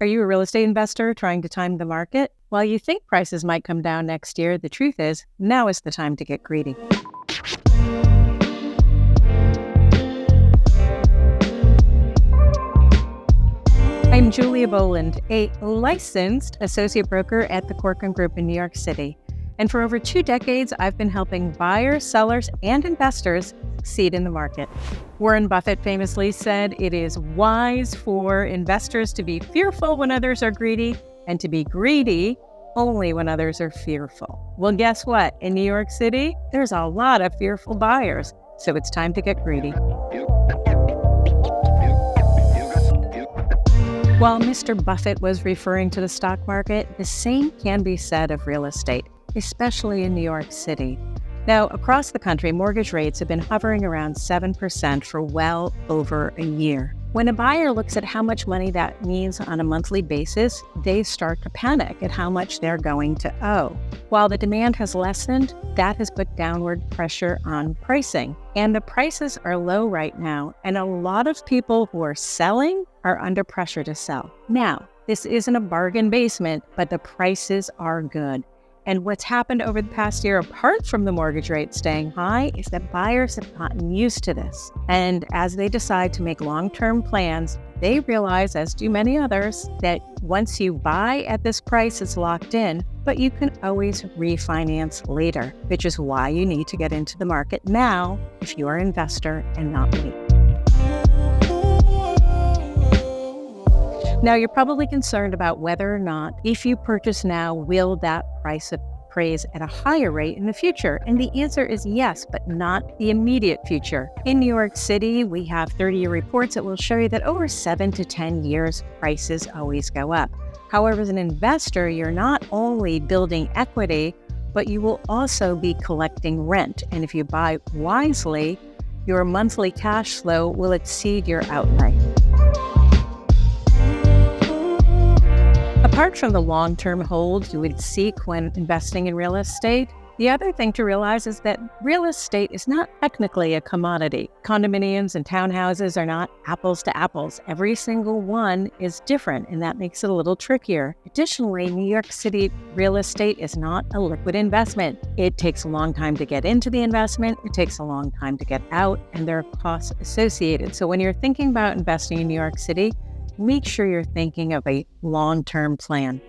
Are you a real estate investor trying to time the market? While you think prices might come down next year, the truth is, now is the time to get greedy. I'm Julia Boland, a licensed associate broker at the Corcoran Group in New York City. And for over 2 decades, I've been helping buyers, sellers, and investors succeed in the market. Warren Buffett famously said, "It is wise for investors to be fearful when others are greedy, and to be greedy only when others are fearful." Well, guess what? In New York City, there's a lot of fearful buyers, so it's time to get greedy. While Mr. Buffett was referring to the stock market, the same can be said of real estate, especially in New York City. Now, across the country, mortgage rates have been hovering around 7% for well over a year. When a buyer looks at how much money that means on a monthly basis, they start to panic at how much they're going to owe. While the demand has lessened, that has put downward pressure on pricing. And the prices are low right now, and a lot of people who are selling are under pressure to sell. Now, this isn't a bargain basement, but the prices are good. And what's happened over the past year, apart from the mortgage rate staying high, is that buyers have gotten used to this. And as they decide to make long-term plans, they realize, as do many others, that once you buy at this price, it's locked in, but you can always refinance later, which is why you need to get into the market now if you are an investor and not me. Now, you're probably concerned about whether or not, if you purchase now, will that price appraise at a higher rate in the future? And the answer is yes, but not the immediate future. In New York City, we have 30-year reports that will show you that over 7 to 10 years, prices always go up. However, as an investor, you're not only building equity, but you will also be collecting rent. And if you buy wisely, your monthly cash flow will exceed your outlay. Apart from the long-term hold you would seek when investing in real estate, the other thing to realize is that real estate is not technically a commodity. Condominiums and townhouses are not apples to apples. Every single one is different, and that makes it a little trickier. Additionally, New York City real estate is not a liquid investment. It takes a long time to get into the investment, it takes a long time to get out, and there are costs associated. So when you're thinking about investing in New York City, make sure you're thinking of a long-term plan.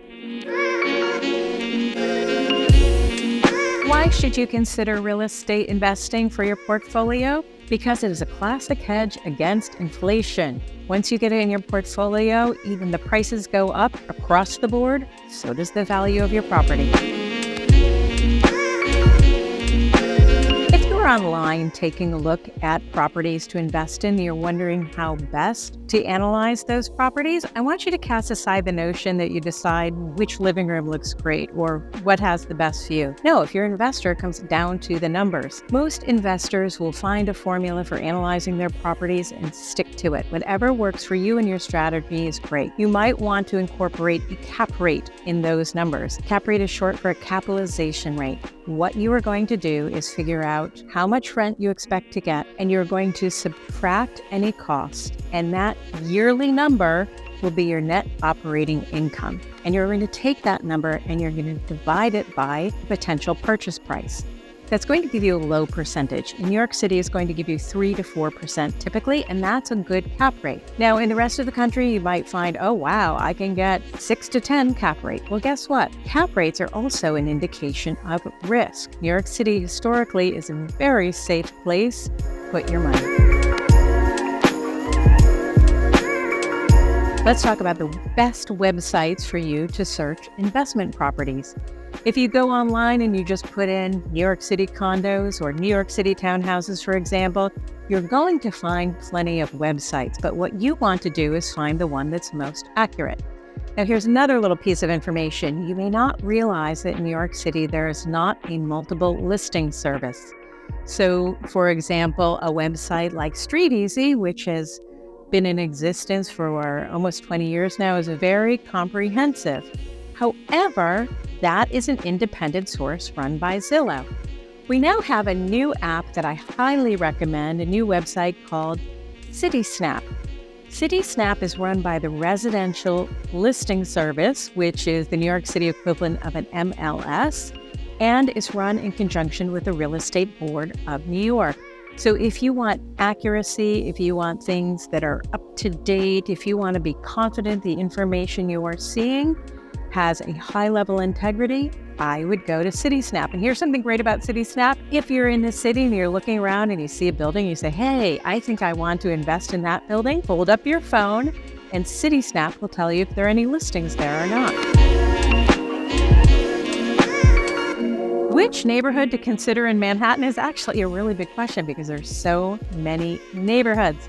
Why should you consider real estate investing for your portfolio? Because it is a classic hedge against inflation. Once you get it in your portfolio, even the prices go up across the board, so does the value of your property. Online taking a look at properties to invest in, you're wondering how best to analyze those properties, I want you to cast aside the notion that you decide which living room looks great or what has the best view. No, if you're an investor, it comes down to the numbers. Most investors will find a formula for analyzing their properties and stick to it. Whatever works for you and your strategy is great. You might want to incorporate a cap rate in those numbers. Cap rate is short for a capitalization rate. What you are going to do is figure out how much rent you expect to get, and you're going to subtract any cost, and that yearly number will be your net operating income. And you're going to take that number and you're going to divide it by potential purchase price. That's going to give you a low percentage. In New York City, is going to give you 3 to 4% typically, and that's a good cap rate. Now, in the rest of the country, you might find, oh wow, I can get 6 to 10 cap rate. Well, guess what? Cap rates are also an indication of risk. New York City historically is a very safe place to put your money. Let's talk about the best websites for you to search investment properties. If you go online and you just put in New York City condos or New York City townhouses, for example, you're going to find plenty of websites. But what you want to do is find the one that's most accurate. Now, here's another little piece of information. You may not realize that in New York City, there is not a multiple listing service. So, for example, a website like StreetEasy, which has been in existence for almost 20 years now, is very comprehensive. However, that is an independent source run by Zillow. We now have a new app that I highly recommend, a new website called Citysnap. Citysnap is run by the Residential Listing Service, which is the New York City equivalent of an MLS, and is run in conjunction with the Real Estate Board of New York. So if you want accuracy, if you want things that are up to date, if you want to be confident the information you are seeing has a high level integrity, I would go to Citysnap. And here's something great about Citysnap. If you're in the city and you're looking around and you see a building, you say, hey, I think I want to invest in that building. Hold up your phone and Citysnap will tell you if there are any listings there or not. Which neighborhood to consider in Manhattan is actually a really big question because there's so many neighborhoods.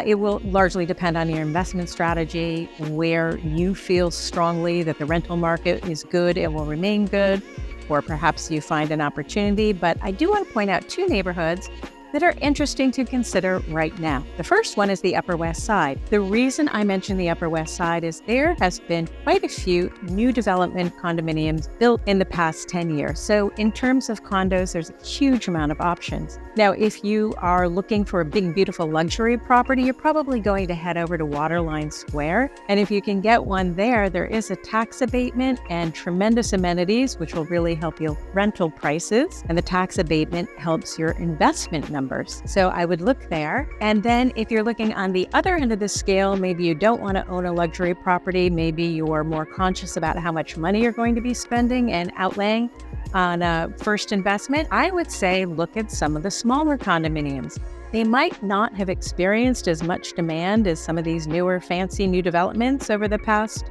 It will largely depend on your investment strategy, where you feel strongly that the rental market is good and will remain good, or perhaps you find an opportunity. But I do want to point out two neighborhoods that are interesting to consider right now. The first one is the Upper West Side. The reason I mention the Upper West Side is there has been quite a few new development condominiums built in the past 10 years. So in terms of condos, there's a huge amount of options. Now, if you are looking for a big, beautiful luxury property, you're probably going to head over to Waterline Square. And if you can get one there, there is a tax abatement and tremendous amenities, which will really help your rental prices. And the tax abatement helps your investment numbers. So I would look there. And then if you're looking on the other end of the scale, maybe you don't want to own a luxury property. Maybe you're more conscious about how much money you're going to be spending and outlaying on a first investment. I would say look at some of the smaller condominiums. They might not have experienced as much demand as some of these newer fancy new developments over the past,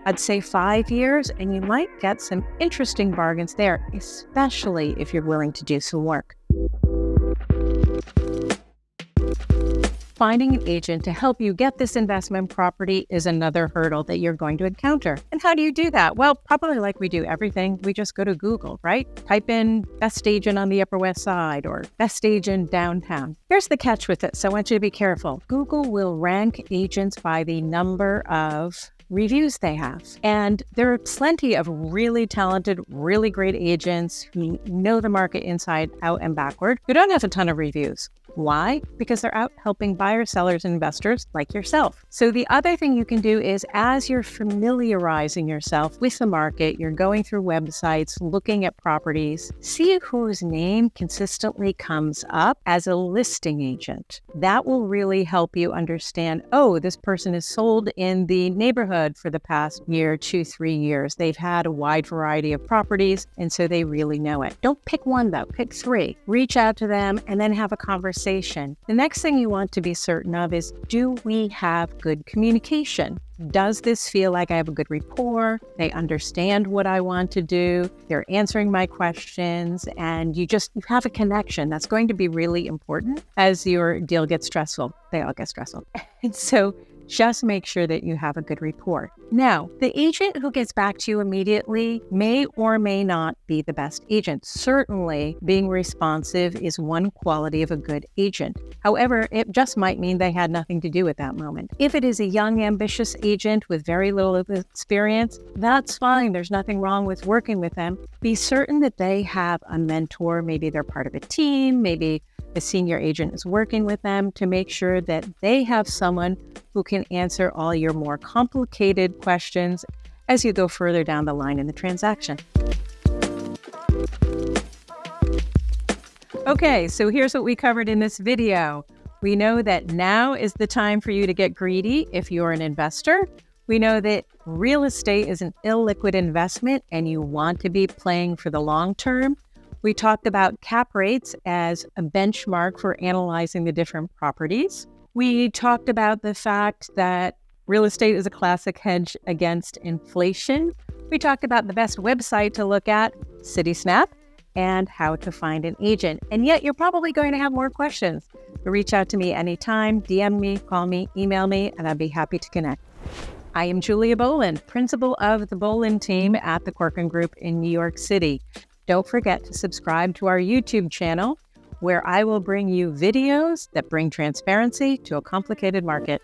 I'd say 5 years, and you might get some interesting bargains there, especially if you're willing to do some work. Finding an agent to help you get this investment property is another hurdle that you're going to encounter. And how do you do that? Well, probably like we do everything, we just go to Google, right? Type in best agent on the Upper West Side or best agent downtown. Here's the catch with this, so I want you to be careful. Google will rank agents by the number of reviews they have. And there are plenty of really talented, really great agents who know the market inside out and backward who don't have a ton of reviews. Why? Because they're out helping buyers, sellers, and investors like yourself. So the other thing you can do is, as you're familiarizing yourself with the market, you're going through websites, looking at properties, see whose name consistently comes up as a listing agent. That will really help you understand, oh, this person is sold in the neighborhood for the past year, 2, 3 years. They've had a wide variety of properties, and so they really know it. Don't pick one though, pick 3. Reach out to them and then have a conversation. The next thing you want to be certain of is, do we have good communication? Does this feel like I have a good rapport? They understand what I want to do. They're answering my questions, and you have a connection. That's going to be really important as your deal gets stressful. They all get stressful. And so just make sure that you have a good rapport. Now, the agent who gets back to you immediately may or may not be the best agent. Certainly, being responsive is one quality of a good agent. However, it just might mean they had nothing to do at that moment. If it is a young, ambitious agent with very little experience, that's fine. There's nothing wrong with working with them. Be certain that they have a mentor. Maybe they're part of a team. Maybe a senior agent is working with them to make sure that they have someone who can answer all your more complicated questions as you go further down the line in the transaction. Okay, so here's what we covered in this video. We know that now is the time for you to get greedy if you're an investor. We know that real estate is an illiquid investment and you want to be playing for the long term. We talked about cap rates as a benchmark for analyzing the different properties. We talked about the fact that real estate is a classic hedge against inflation. We talked about the best website to look at, Citysnap, and how to find an agent. And yet you're probably going to have more questions. Reach out to me anytime, DM me, call me, email me, and I'd be happy to connect. I am Julia Boland, principal of the Boland Team at the Corcoran Group in New York City. Don't forget to subscribe to our YouTube channel, where I will bring you videos that bring transparency to a complicated market.